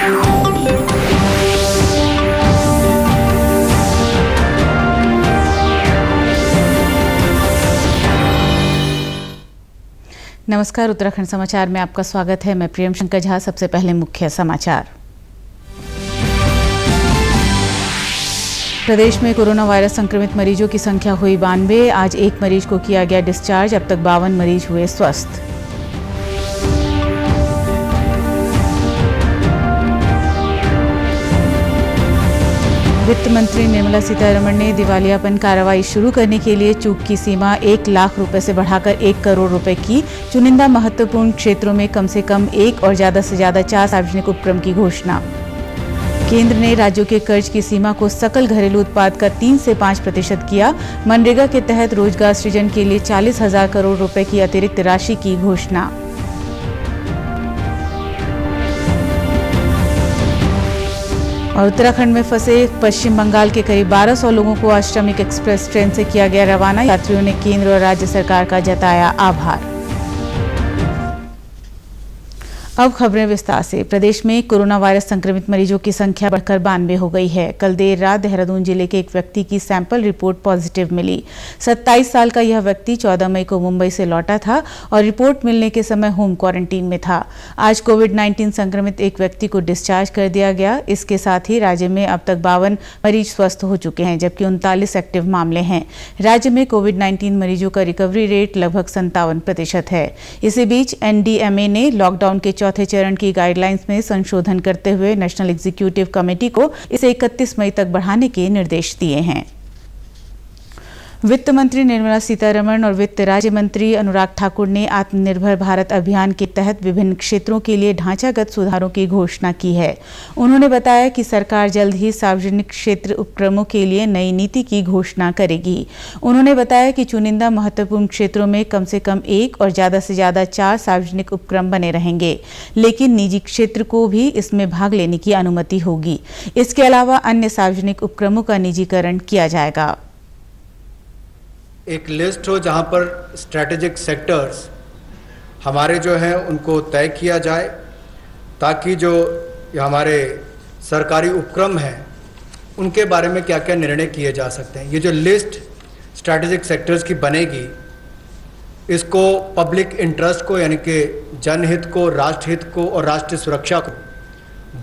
नमस्कार, उत्तराखंड समाचार में आपका स्वागत है। मैं प्रियम शंकर झा। सबसे पहले मुख्य समाचार। प्रदेश में कोरोना वायरस संक्रमित मरीजों की संख्या हुई 92। आज एक मरीज को किया गया डिस्चार्ज। अब तक 52 मरीज हुए स्वस्थ। वित्त मंत्री निर्मला सीतारमण ने दिवालियापन कार्रवाई शुरू करने के लिए चूक की सीमा 1 लाख रुपए से बढ़ाकर 1 करोड़ रुपए की। चुनिंदा महत्वपूर्ण क्षेत्रों में कम से कम 1 और ज्यादा से ज्यादा 4 सार्वजनिक उपक्रम की घोषणा। केंद्र ने राज्यों के कर्ज की सीमा को सकल घरेलू उत्पाद का 3 से 5% किया। मनरेगा के तहत रोजगार सृजन के लिए 40,000 करोड़ रुपए की अतिरिक्त राशि की घोषणा। और उत्तराखंड में फंसे पश्चिम बंगाल के करीब 1200 लोगों को आज श्रमिक एक्सप्रेस ट्रेन से किया गया रवाना। यात्रियों ने केंद्र और राज्य सरकार का जताया आभार। अब खबरें विस्तार से। प्रदेश में कोरोना वायरस संक्रमित मरीजों की संख्या बढ़कर 92 हो गई है। कल देर रात देहरादून जिले के एक व्यक्ति की सैंपल रिपोर्ट पॉजिटिव मिली। 27 साल का यह व्यक्ति 14 मई को मुंबई से लौटा था और रिपोर्ट मिलने के समय होम क्वारंटीन में था। आज कोविड-19 संक्रमित एक व्यक्ति को डिस्चार्ज कर दिया गया। इसके साथ ही राज्य में अब तक 52 मरीज स्वस्थ हो चुके हैं, जबकि 39 एक्टिव मामले हैं। राज्य में कोविड-19 मरीजों का रिकवरी रेट लगभग 57% है। इसी बीच एनडीएमए ने लॉकडाउन के चौथे चरण की गाइडलाइंस में संशोधन करते हुए नेशनल एग्जीक्यूटिव कमेटी को इसे 31 मई तक बढ़ाने के निर्देश दिए हैं। वित्त मंत्री निर्मला सीतारमण और वित्त राज्य मंत्री अनुराग ठाकुर ने आत्मनिर्भर भारत अभियान के तहत विभिन्न क्षेत्रों के लिए ढांचागत सुधारों की घोषणा की है। उन्होंने बताया कि सरकार जल्द ही सार्वजनिक क्षेत्र उपक्रमों के लिए नई नीति की घोषणा करेगी। उन्होंने बताया कि चुनिंदा महत्वपूर्ण क्षेत्रों में कम से कम 1 और ज्यादा से ज्यादा 4 सार्वजनिक उपक्रम बने रहेंगे, लेकिन निजी क्षेत्र को भी इसमें भाग लेने की अनुमति होगी। इसके अलावा अन्य सार्वजनिक उपक्रमों का निजीकरण किया जाएगा। एक लिस्ट हो जहां पर स्ट्रैटेजिक सेक्टर्स हमारे जो हैं उनको तय किया जाए, ताकि जो हमारे सरकारी उपक्रम हैं उनके बारे में क्या क्या निर्णय किए जा सकते हैं। ये जो लिस्ट स्ट्रैटेजिक सेक्टर्स की बनेगी, इसको पब्लिक इंटरेस्ट को यानी कि जनहित को, राष्ट्रहित को और राष्ट्रीय सुरक्षा को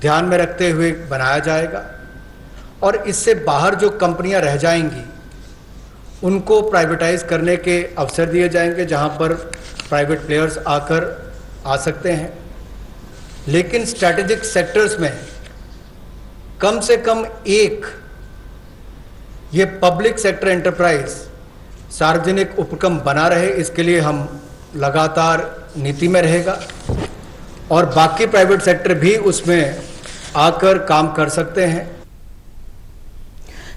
ध्यान में रखते हुए बनाया जाएगा। और इससे बाहर जो कंपनियां रह जाएंगी उनको प्राइवेटाइज करने के अवसर दिए जाएंगे, जहां पर प्राइवेट प्लेयर्स आकर आ सकते हैं। लेकिन स्ट्रैटेजिक सेक्टर्स में कम से कम एक ये पब्लिक सेक्टर एंटरप्राइज सार्वजनिक उपक्रम बना रहे, इसके लिए हम लगातार नीति में रहेगा और बाकी प्राइवेट सेक्टर भी उसमें आकर काम कर सकते हैं।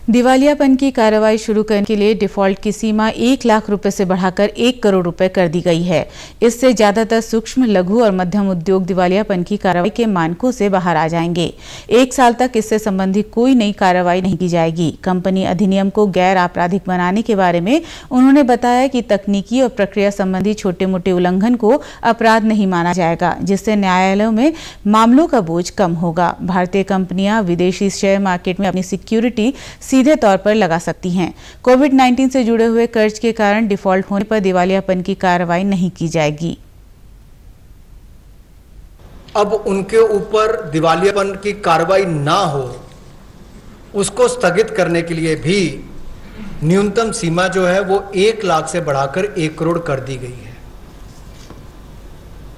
दिवालियापन की कार्रवाई शुरू करने के लिए डिफॉल्ट की सीमा 1 लाख रुपए से बढ़ाकर 1 करोड़ रुपए कर दी गई है। इससे ज्यादातर सूक्ष्म, लघु और मध्यम उद्योग दिवालियापन की कार्रवाई के मानकों से बाहर आ जाएंगे। 1 साल तक इससे संबंधित कोई नई कार्रवाई नहीं की जाएगी। कंपनी अधिनियम को गैर आपराधिक बनाने के बारे में उन्होंने बताया कि तकनीकी और प्रक्रिया संबंधी छोटे मोटे उल्लंघन को अपराध नहीं माना जाएगा, जिससे न्यायालयों में मामलों का बोझ कम होगा। भारतीय कंपनियां विदेशी शेयर मार्केट में अपनी सिक्योरिटी सीधे तौर पर लगा सकती हैं। कोविड-19 से जुड़े हुए कर्ज के कारण डिफॉल्ट होने पर दिवालियापन की कार्रवाई नहीं की जाएगी। अब उनके ऊपर दिवालियापन की कार्रवाई ना हो, उसको स्थगित करने के लिए भी न्यूनतम सीमा जो है वो 1 लाख से बढ़ाकर 1 करोड़ कर दी गई है।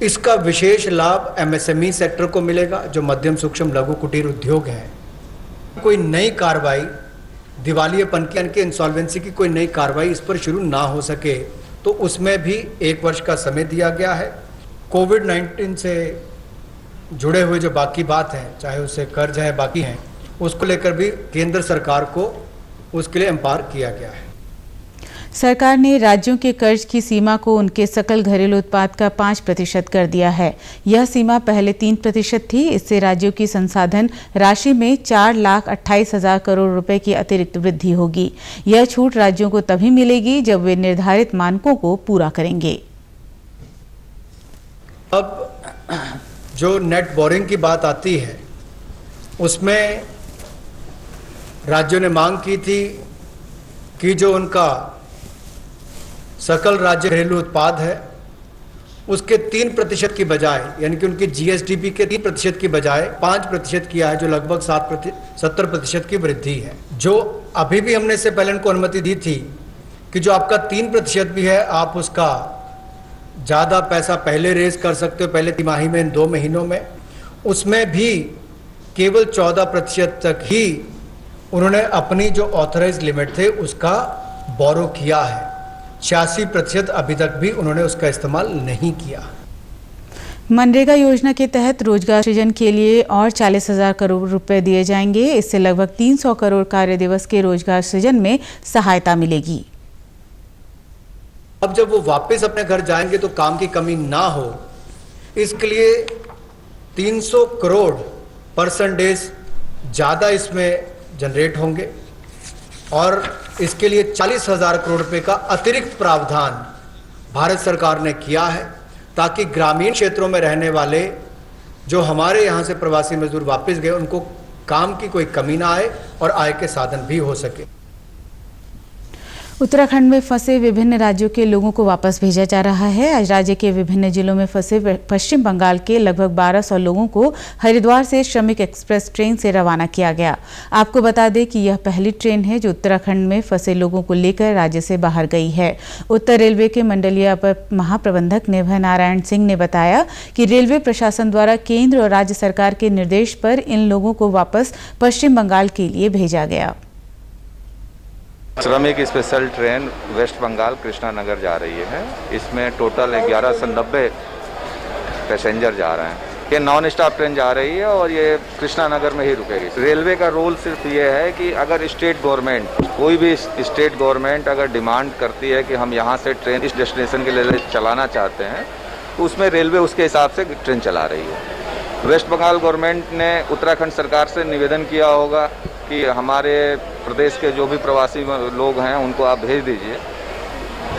इसका विशेष लाभ एमएसएमई सेक्टर को मिलेगा, जो मध्यम सूक्ष्म लघु कुटीर उद्योग है। कोई नई कार्रवाई दिवालियापन की इंसॉल्वेंसी की कोई नई कार्रवाई इस पर शुरू ना हो सके, तो उसमें भी 1 वर्ष का समय दिया गया है। कोविड-19 से जुड़े हुए जो बाकी बात है, चाहे उससे कर्ज है बाकी हैं, उसको लेकर भी केंद्र सरकार को उसके लिए एम्पावर किया गया है। सरकार ने राज्यों के कर्ज की सीमा को उनके सकल घरेलू उत्पाद का 5% कर दिया है। यह सीमा पहले 3% थी। इससे राज्यों की संसाधन राशि में 4,28,000 करोड़ रुपए की अतिरिक्त वृद्धि होगी। यह छूट राज्यों को तभी मिलेगी जब वे निर्धारित मानकों को पूरा करेंगे। अब जो नेट बोरिंग की बात आती है, उसमें राज्यों ने मांग की थी कि जो उनका सकल राज्य घरेलू उत्पाद है उसके 3% की बजाय, यानी कि उनकी जीएसडीपी के 3% की बजाय 5% किया है, जो लगभग 70% की वृद्धि है। जो अभी भी हमने इससे पहले उनको अनुमति दी थी कि जो आपका 3% भी है, आप उसका ज़्यादा पैसा पहले रेज कर सकते हो, पहले तिमाही में, इन 2 महीनों में। उसमें भी केवल 14% तक ही उन्होंने अपनी जो ऑथराइज लिमिट थे उसका बोरो किया है। 86% अभी तक भी उन्होंने उसका इस्तेमाल नहीं किया। मनरेगा योजना के तहत रोजगार सृजन के लिए और 40,000 करोड़ रुपए दिए जाएंगे। इससे लगभग 300 करोड़ कार्य दिवस के रोजगार सृजन में सहायता मिलेगी। अब जब वो वापस अपने घर जाएंगे तो काम की कमी ना हो, इसके लिए 300 करोड़ % ज़्यादा इसमें जनरेट होंगे और इसके लिए 40,000 करोड़ रुपए का अतिरिक्त प्रावधान भारत सरकार ने किया है, ताकि ग्रामीण क्षेत्रों में रहने वाले जो हमारे यहाँ से प्रवासी मजदूर वापस गए उनको काम की कोई कमी ना आए और आय के साधन भी हो सके। उत्तराखंड में फंसे विभिन्न राज्यों के लोगों को वापस भेजा जा रहा है। आज राज्य के विभिन्न जिलों में फंसे पश्चिम बंगाल के लगभग 1200 लोगों को हरिद्वार से श्रमिक एक्सप्रेस ट्रेन से रवाना किया गया। आपको बता दें कि यह पहली ट्रेन है जो उत्तराखंड में फंसे लोगों को लेकर राज्य से बाहर गई है। उत्तर रेलवे के मंडलीय अपर महाप्रबंधक निर्भय नारायण सिंह ने बताया कि रेलवे प्रशासन द्वारा केंद्र और राज्य सरकार के निर्देश पर इन लोगों को वापस पश्चिम बंगाल के लिए भेजा गया। श्रमिक special train west Bengal Krishnanagar जा रही है। इसमें टोटल 1190 पैसेंजर जा रहे हैं। ये नॉन स्टॉप ट्रेन जा रही है और ये कृष्णा नगर में ही रुकेगी। रेलवे का रूल सिर्फ ये है कि अगर स्टेट गवर्नमेंट, कोई भी स्टेट गवर्नमेंट अगर डिमांड करती है कि हम यहाँ से ट्रेन इस डेस्टिनेशन के लिए चलाना चाहते हैं, तो उसमें रेलवे उसके हिसाब से ट्रेन चला रही है। वेस्ट बंगाल गवर्नमेंट ने उत्तराखंड सरकार से निवेदन किया होगा कि हमारे प्रदेश के जो भी प्रवासी लोग हैं उनको आप भेज दीजिए।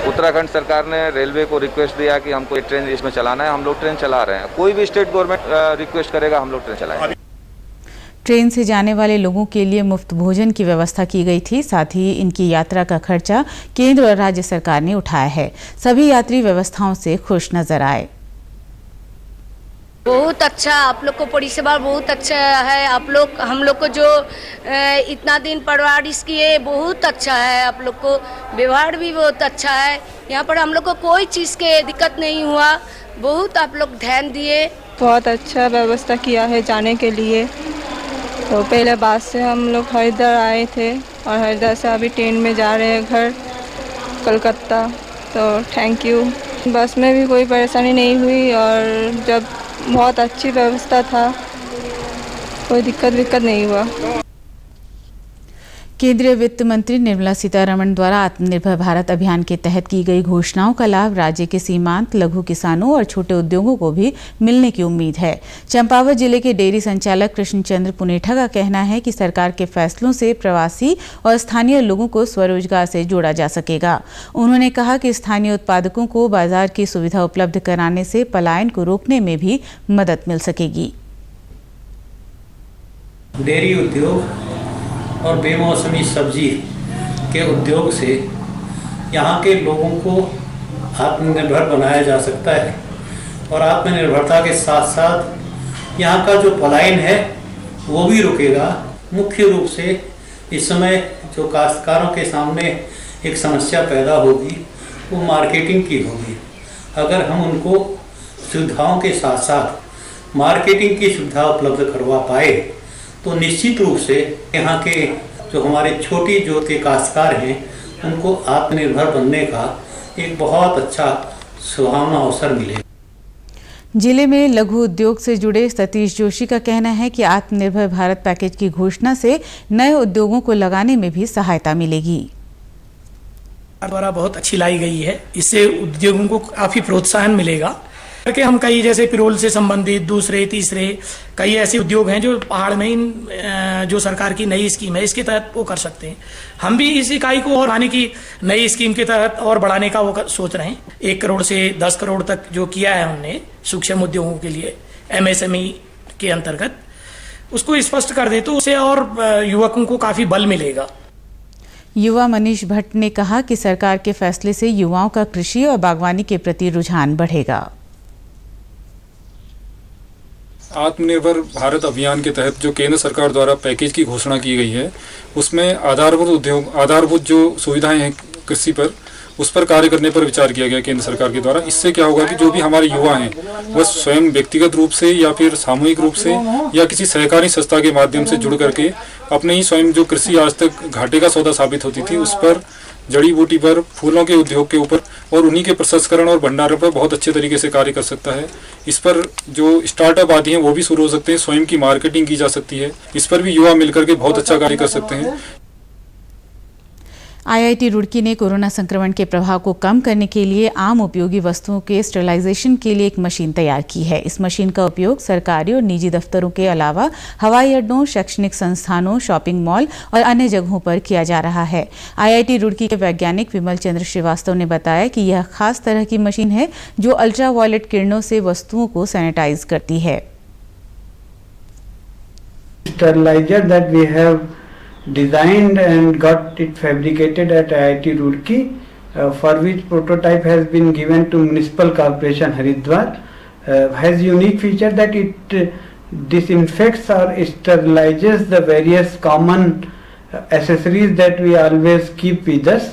उत्तराखंड सरकार ने रेलवे को रिक्वेस्ट दिया कि हमको ट्रेन इसमें चलाना है, हम लोग ट्रेन चला रहे हैं। कोई भी स्टेट गवर्नमेंट रिक्वेस्ट करेगा, हम लोग ट्रेन चलाएंगे। ट्रेन से जाने वाले लोगों के लिए मुफ्त भोजन की व्यवस्था की गई थी। साथ ही इनकी यात्रा का खर्चा केंद्र और राज्य सरकार ने उठाया है। सभी यात्री व्यवस्थाओं से खुश नजर आए। बहुत अच्छा, आप लोग को परिसेवा बहुत अच्छा है। आप लोग हम लोग को जो इतना दिन परवरिश किए, बहुत अच्छा है। आप लोग को व्यवहार भी बहुत अच्छा है। यहाँ पर हम लोग को कोई चीज़ के दिक्कत नहीं हुआ। बहुत आप लोग ध्यान दिए। बहुत अच्छा व्यवस्था किया है जाने के लिए। तो पहले बस से हम लोग हरिद्वार आए थे और हरिद्वार से अभी ट्रेन में जा रहे हैं घर कोलकाता। तो थैंक यू। बस में भी कोई परेशानी नहीं हुई और जब बहुत अच्छी व्यवस्था था, कोई दिक्कत नहीं हुआ। केंद्रीय वित्त मंत्री निर्मला सीतारमण द्वारा आत्मनिर्भर भारत अभियान के तहत की गई घोषणाओं का लाभ राज्य के सीमांत लघु किसानों और छोटे उद्योगों को भी मिलने की उम्मीद है। चंपावत जिले के डेयरी संचालक कृष्णचंद्र पुनेठा का कहना है कि सरकार के फैसलों से प्रवासी और स्थानीय लोगों को स्वरोजगार से जोड़ा जा सकेगा। उन्होंने कहा कि स्थानीय उत्पादकों को बाजार की सुविधा उपलब्ध कराने से पलायन को रोकने में भी मदद मिल सकेगी। डेयरी उद्योग और बेमौसमी सब्जी के उद्योग से यहाँ के लोगों को आत्मनिर्भर बनाया जा सकता है और आत्मनिर्भरता के साथ साथ यहाँ का जो पलायन है वो भी रुकेगा। मुख्य रूप से इस समय जो काश्तकारों के सामने एक समस्या पैदा होगी वो मार्केटिंग की होगी। अगर हम उनको सुविधाओं के साथ साथ मार्केटिंग की सुविधा उपलब्ध करवा पाए तो निश्चित रूप से यहाँ के जो हमारे छोटी जोत के काश्तकार हैं उनको आत्मनिर्भर बनने का एक बहुत अच्छा सुहावना अवसर मिलेगा। जिले में लघु उद्योग से जुड़े सतीश जोशी का कहना है कि आत्मनिर्भर भारत पैकेज की घोषणा से नए उद्योगों को लगाने में भी सहायता मिलेगी। द्वारा बहुत अच्छी लाई गई है। इससे उद्योगों को काफी प्रोत्साहन मिलेगा करके हम कई जैसे पिरोल से संबंधित दूसरे तीसरे कई ऐसे उद्योग हैं जो पहाड़ में ही जो सरकार की नई स्कीम है इसके तहत वो कर सकते हैं। हम भी इस इकाई को और आने की नई स्कीम के तहत और बढ़ाने का वो सोच रहे हैं। 1 करोड़ से 10 करोड़ तक जो किया है हमने सूक्ष्म उद्योगों के लिए MSME के अंतर्गत, उसको स्पष्ट कर दे तो उससे और युवकों को काफी बल मिलेगा। युवा मनीष भट्ट ने कहा कि सरकार के फैसले से युवाओं का कृषि और बागवानी के प्रति रुझान बढ़ेगा। आत्मनिर्भर भारत अभियान के तहत जो केंद्र सरकार द्वारा पैकेज की घोषणा की गई है, उसमें आधारभूत जो सुविधाएं हैं कृषि पर, उस पर कार्य करने पर विचार किया गया केंद्र सरकार के द्वारा। इससे क्या होगा कि जो भी हमारे युवा हैं वह स्वयं व्यक्तिगत रूप से या फिर सामूहिक रूप से या किसी सहकारी संस्था के माध्यम से जुड़ करके अपने ही स्वयं जो कृषि आज तक घाटे का सौदा साबित होती थी, उस पर, जड़ी बूटी पर, फूलों के उद्योग के ऊपर और उन्हीं के प्रसंस्करण और भंडारण पर बहुत अच्छे तरीके से कार्य कर सकता है। इस पर जो स्टार्टअप आदि हैं वो भी शुरू हो सकते हैं, स्वयं की मार्केटिंग की जा सकती है। इस पर भी युवा मिलकर के बहुत अच्छा कार्य कर सकते हैं। आईआईटी रुड़की ने कोरोना संक्रमण के प्रभाव को कम करने के लिए आम उपयोगी वस्तुओं के स्टरलाइजेशन के लिए एक मशीन तैयार की है। इस मशीन का उपयोग सरकारी और निजी दफ्तरों के अलावा हवाई अड्डों, शैक्षणिक संस्थानों, शॉपिंग मॉल और अन्य जगहों पर किया जा रहा है। आईआईटी रुड़की के वैज्ञानिक विमल चंद्र श्रीवास्तव ने बताया कि यह खास तरह की मशीन है जो अल्ट्रावायलेट किरणों से वस्तुओं को सैनिटाइज करती है। Sterilizer that we have designed and got it fabricated at IIT Roorkee, for which prototype has been given to Municipal Corporation Haridwar, has unique feature that it disinfects or sterilizes the various common accessories that we always keep with us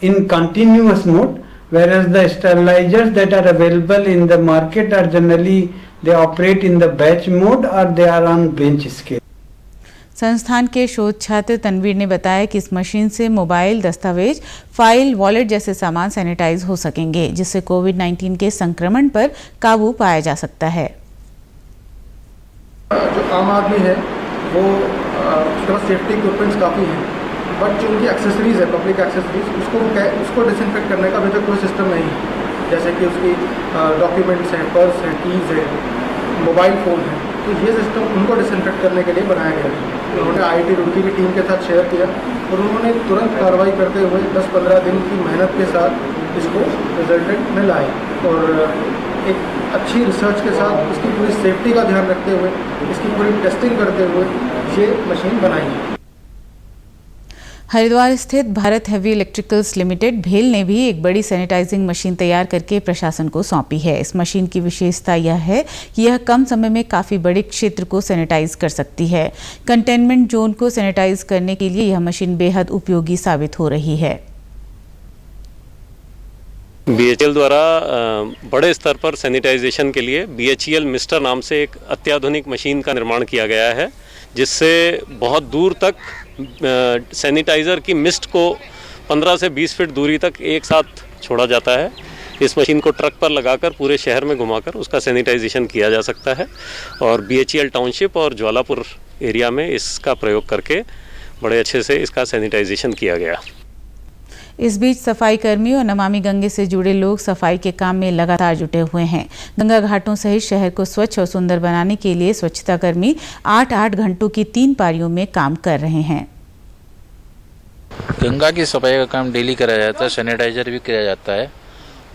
in continuous mode, whereas the sterilizers that are available in the market are generally they operate in the batch mode or they are on bench scale. संस्थान के शोध छात्र तनवीर ने बताया कि इस machine से mobile, दस्तावेज, फाइल, वॉलेट जैसे सामान सैनिटाइज हो सकेंगे, जिससे कोविड-19 के संक्रमण पर काबू पाया जा सकता है। जो आम आदमी है वो उसके पास सेफ्टी इक्विपमेंट्स काफ़ी हैं, बट जो उनकी एक्सेसरीज है, पब्लिक एक्सेसरीज, उसको डिसइंफेक्ट करने का अभी तक कोई सिस्टम नहीं है। जैसे कि उसकी डॉक्यूमेंट्स हैं, पर्स हैं, कीज़ है, मोबाइल फ़ोन है, तो ये सिस्टम उनको डिसइंफेक्ट करने के लिए बनाया गया है। उन्होंने आईआईटी रुड़की की टीम के साथ शेयर किया और उन्होंने तुरंत कार्रवाई करते हुए 10-15 दिन की मेहनत के साथ इसको रिजल्टेंट में लाए और एक अच्छी रिसर्च के साथ इसकी पूरी सेफ्टी का ध्यान रखते हुए, इसकी पूरी टेस्टिंग करते हुए ये मशीन बनाई है। हरिद्वार स्थित भारत हेवी इलेक्ट्रिकल्स लिमिटेड भेल ने भी एक बड़ी सैनिटाइजिंग मशीन तैयार करके प्रशासन को सौंपी है। इस मशीन की विशेषता यह है कि यह कम समय में काफ़ी बड़े क्षेत्र को सैनिटाइज कर सकती है। कंटेनमेंट जोन को सैनिटाइज करने के लिए यह मशीन बेहद उपयोगी साबित हो रही है। बीएचईएल द्वारा बड़े स्तर पर सैनिटाइजेशन के लिए बीएचईएल मिस्टर नाम से एक अत्याधुनिक मशीन का निर्माण किया गया है, जिससे बहुत दूर तक सैनिटाइज़र की मिस्ट को 15 से 20 फीट दूरी तक एक साथ छोड़ा जाता है। इस मशीन को ट्रक पर लगाकर पूरे शहर में घुमाकर उसका सैनिटाइजेशन किया जा सकता है और बीएचईएल टाउनशिप और ज्वालापुर एरिया में इसका प्रयोग करके बड़े अच्छे से इसका सैनिटाइजेशन किया गया। इस बीच सफाई कर्मी और नमामि गंगे से जुड़े लोग सफाई के काम में लगातार जुटे हुए हैं। गंगा घाटों सहित शहर को स्वच्छ और सुंदर बनाने के लिए स्वच्छता कर्मी 8-8 घंटों की 3 पारियों में काम कर रहे हैं। गंगा की सफाई का काम डेली कराया जाता है, सैनिटाइजर भी किया जाता है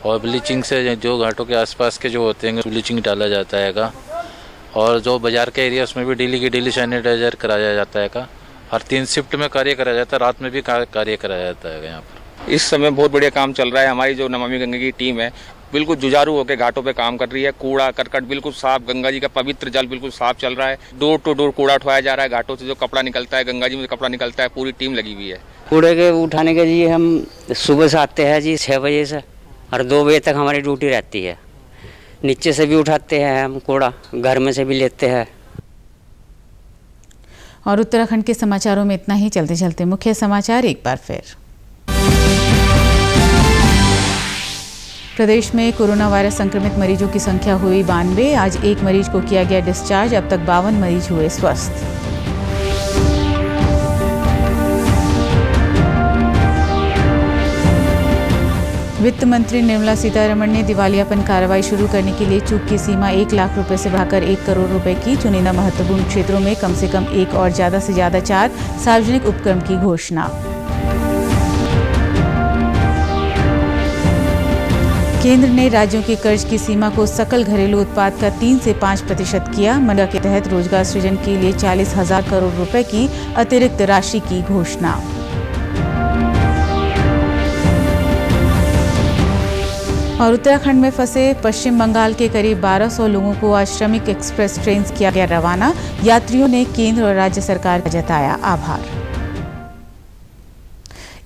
और ब्लीचिंग से जो घाटों के आसपास के जो होते हैं ब्लीचिंग डाला जाता है और जो बाजार के एरिया उसमें भी डेली की डेली सैनिटाइजर कराया जाता है हर 3 शिफ्ट में कार्य कराया जाता है, रात में भी कार्य कराया जाता है। यहाँ पर इस समय बहुत बढ़िया काम चल रहा है। हमारी जो नमामि गंगा की टीम है बिल्कुल जुझारू होकर घाटों पे काम कर रही है। कूड़ा करकट बिल्कुल साफ, गंगा जी का पवित्र जल बिल्कुल साफ चल रहा है। डोर टू डोर कूड़ा उठवाया जा रहा है। घाटों से जो कपड़ा निकलता है, गंगा जी में कपड़ा निकलता है, पूरी टीम लगी हुई है। कूड़े के उठाने के लिए हम सुबह से आते हैं जी 6 बजे से और 2 बजे तक हमारी ड्यूटी रहती है। नीचे से भी उठाते हैं हम कूड़ा, घर में से भी लेते हैं। और उत्तराखंड के समाचारों में इतना ही। चलते चलते मुख्य समाचार एक बार फिर। प्रदेश में कोरोना वायरस संक्रमित मरीजों की संख्या हुई 92। आज एक मरीज को किया गया डिस्चार्ज। अब तक 52 मरीज हुए स्वस्थ। वित्त मंत्री निर्मला सीतारमण ने दिवालियापन कार्रवाई शुरू करने के लिए चूक की सीमा 1 लाख रुपए से बढ़ाकर 1 करोड़ रुपए की। चुनिंदा महत्वपूर्ण क्षेत्रों में कम से कम 1 और ज्यादा से ज्यादा 4 सार्वजनिक उपक्रम की घोषणा। केंद्र ने राज्यों के कर्ज की सीमा को सकल घरेलू उत्पाद का 3 से 5% किया। मनरेगा के तहत रोजगार सृजन के लिए 40,000 करोड़ रुपए की अतिरिक्त राशि की घोषणा। और उत्तराखंड में फंसे पश्चिम बंगाल के करीब 1200 लोगों को आज श्रमिक एक्सप्रेस ट्रेन किया गया रवाना। यात्रियों ने केंद्र और राज्य सरकार का जताया आभार।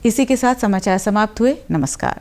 इसी के साथ समाचार समाप्त हुए। नमस्कार।